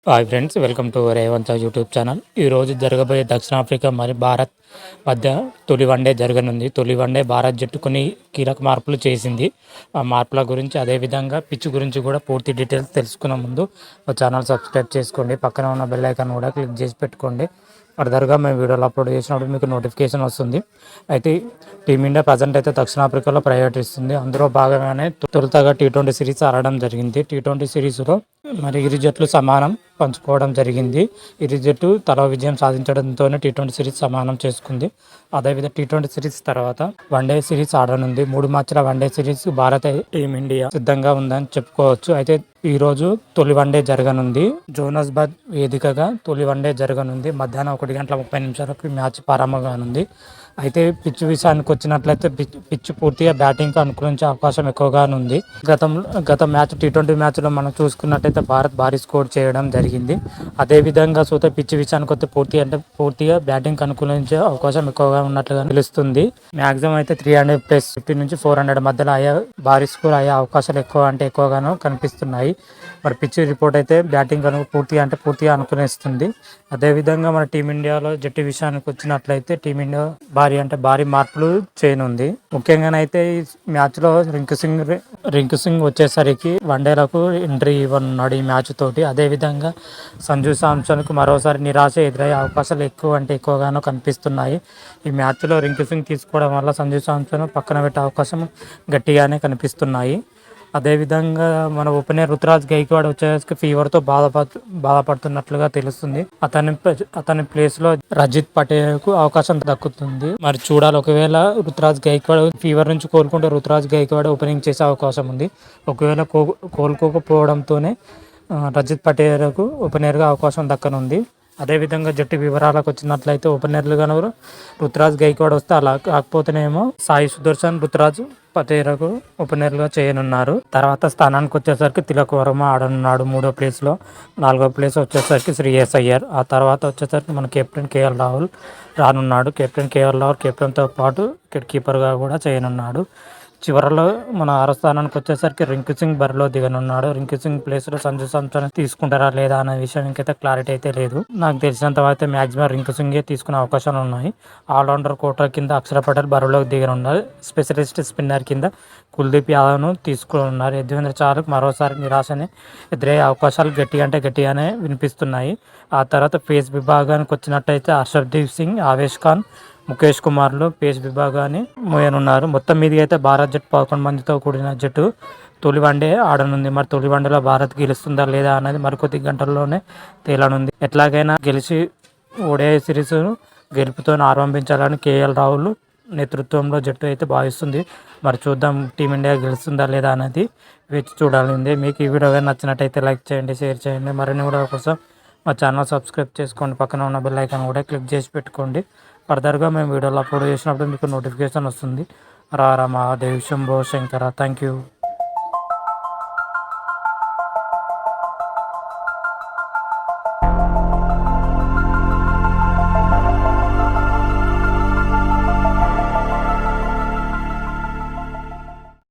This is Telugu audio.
Hi friends, welcome to Revanth YouTube channel. ఈరోజు జరగబోయే దక్షిణాఫ్రికా మరియు భారత్ మధ్య తొలి వన్డే జరగనుంది. తొలి వన్డే భారత్ జట్టు కొన్ని కీలక మార్పులు చేసింది. ఆ మార్పుల గురించి, అదేవిధంగా పిచ్ గురించి కూడా పూర్తి డీటెయిల్స్ తెలుసుకునే ముందు మా ఛానల్ సబ్స్క్రైబ్ చేసుకోండి. పక్కన ఉన్న బెల్ ఐకాన్ కూడా క్లిక్ చేసి పెట్టుకోండి. ఫర్దర్గా మేము వీడియోలు అప్లోడ్ చేసినప్పుడు మీకు నోటిఫికేషన్ వస్తుంది. అయితే టీమిండియా ప్రజెంట్ అయితే దక్షిణాఫ్రికాలో పర్యటిస్తుంది. అందులో భాగంగానే తొలుతగా టీ20 సిరీస్ ఆడడం జరిగింది. టీ20 సిరీస్లో మరి ఇరు జట్లు సమానం పంచుకోవడం జరిగింది. ఇరు జట్టు తల విజయం సాధించడంతోనే టీ20 సిరీస్ సమానం చేసుకుంది. అదేవిధంగా టీ20 సిరీస్ తర్వాత వన్డే సిరీస్ ఆడనుంది. 3 మ్యాచ్ల వన్డే సిరీస్ భారత టీమిండియా సిద్ధంగా ఉందని చెప్పుకోవచ్చు. అయితే ఈ రోజు తొలి వన్డే జరగనుంది. జోనస్బర్గ్ వేదికగా తొలి వన్డే జరగనుంది. మధ్యాహ్నం 1:30 మ్యాచ్ ప్రారంభంగానుంది. అయితే పిచ్ విషయానికి వచ్చినట్లయితే పిచ్ పూర్తిగా బ్యాటింగ్కి అనుకూలించే అవకాశం ఎక్కువగా ఉంది. గత మ్యాచ్ టీ20 మ్యాచ్లో మనం చూసుకున్నట్టయితే భారత్ భారీ స్కోర్ చేయడం జరిగింది. అదేవిధంగా పిచ్ విషయానికి వస్తే పూర్తిగా బ్యాటింగ్కి అనుకూలించే అవకాశం ఎక్కువగా ఉన్నట్లుగా తెలుస్తుంది. మ్యాక్సిమం అయితే 300+50 నుంచి 400 మధ్యలో భారీ స్కోర్ అయ్యే అవకాశాలు ఎక్కువగానో కనిపిస్తున్నాయి. మరి పిచ్ రిపోర్ట్ అయితే బ్యాటింగ్ పూర్తిగా అనుకునేస్తుంది. అదేవిధంగా మన టీమిండియాలో జట్టు విషయానికి వచ్చినట్లయితే టీమిండియా భారీ మార్పులు చేయనుంది. ముఖ్యంగానైతే ఈ మ్యాచ్లో రింకు సింగ్ వచ్చేసరికి వన్డేలకు ఎంట్రీ ఇవ్వనున్నాడు ఈ మ్యాచ్ తోటి. అదేవిధంగా సంజు శాంసన్కు మరోసారి నిరాశ ఎదురయ్యే అవకాశాలు ఎక్కువగానో కనిపిస్తున్నాయి. ఈ మ్యాచ్లో రింకు సింగ్ తీసుకోవడం వల్ల సంజు శాంసన్ పక్కన పెట్టే అవకాశం గట్టిగానే కనిపిస్తున్నాయి. అదేవిధంగా మన ఓపెనర్ రుతురాజ్ గైక్వాడ్ వచ్చేసరికి ఫీవర్తో బాధపడుతున్నట్లుగా తెలుస్తుంది. అతని ప్లేస్లో రజిత్ పటేల్కు అవకాశం దక్కుతుంది. మరి చూడాలి, ఒకవేళ రుతురాజ్ గైక్వాడ్ ఫీవర్ నుంచి కోలుకుంటే రుతురాజ్ గైక్వాడ్ ఓపెనింగ్ చేసే అవకాశం ఉంది. ఒకవేళ కోలుకోకపోవడంతోనే రజిత్ పటేల్కు ఓపెనర్గా అవకాశం దక్కనుంది. అదేవిధంగా జట్టు వివరాలకు వచ్చినట్లయితే ఓపెనర్లుగా రుతురాజ్ గైక్వాడ్ వస్తే, అలా కాకపోతేనేమో సాయి సుదర్శన్ రుతురాజ్ పటేల్కు ఓపెనర్గా చేయనున్నారు. తర్వాత స్థానానికి వచ్చేసరికి తిలక్ వర్మ ఆడనున్నాడు 3వ ప్లేస్లో. 4వ ప్లేస్ వచ్చేసరికి శ్రేయస్ అయ్యర్. ఆ తర్వాత వచ్చేసరికి మన కెప్టెన్ కేఎల్ రాహుల్ రానున్నాడు. కెప్టెన్ కేఎల్ రాహుల్ కెప్టెన్తో పాటు వికెట్ కీపర్గా కూడా చేయనున్నాడు. చివరలో మన 6వ స్థానానికి వచ్చేసరికి రింకు సింగ్ బరిలో దిగనున్నాడు. రింకు సింగ్ ప్లేస్లో సంజు శాంసన్ తీసుకుంటారా లేదా అనే విషయం ఇంకైతే క్లారిటీ అయితే లేదు. నాకు తెలిసినంత అయితే మ్యాక్సిమం రింకు సింగే తీసుకునే అవకాశాలు ఉన్నాయి. ఆల్రౌండర్ కోటా కింద అక్షర్ పటేల్ బరిలోకి దిగనున్నారు. స్పెషలిస్ట్ స్పిన్నర్ కింద కుల్దీప్ యాదవ్ను తీసుకున్నారు. యజ్వేంద్ర చాహల్కు మరోసారి నిరాశని ఎదురయ్యే అవకాశాలు గట్టిగానే వినిపిస్తున్నాయి. ఆ తర్వాత పేస్ విభాగానికి వచ్చినట్టయితే హర్షదీప్ సింగ్, ఆవేష్ ఖాన్, ముఖేష్ కుమార్లు పేస్ విభాగాన్ని మోయనున్నారు. మొత్తం మీదుగా అయితే భారత్ జట్టు 11 మందితో కూడిన జట్టు తొలి వన్డే ఆడనుంది. మరి తొలి వన్డేలో భారత్ గెలుస్తుందా లేదా అనేది మరికొద్ది గంటల్లోనే తేలనుంది. ఎట్లాగైనా గెలిచి ఓడిఐ సిరీస్ గెలుపుతో ఆరంభించాలని కేఎల్ రాహుల్ నేతృత్వంలో జట్టు అయితే భావిస్తుంది. మరి చూద్దాం, టీమిండియా గెలుస్తుందా లేదా అనేది వేచి చూడాలి. మీకు ఈ వీడియో నచ్చినట్టయితే లైక్ చేయండి, షేర్ చేయండి. మరిన్ని వీడియో కోసం మా ఛానల్ సబ్స్క్రైబ్ చేసుకోండి. పక్కన ఉన్న బెల్ ఐకాన్ కూడా క్లిక్ చేసి పెట్టుకోండి. ఫర్దర్గా మేము వీడియోలు అప్లోడ్ చేసినప్పుడు మీకు నోటిఫికేషన్ వస్తుంది. రామ దేవ్ శంభో శంకర. Thank you.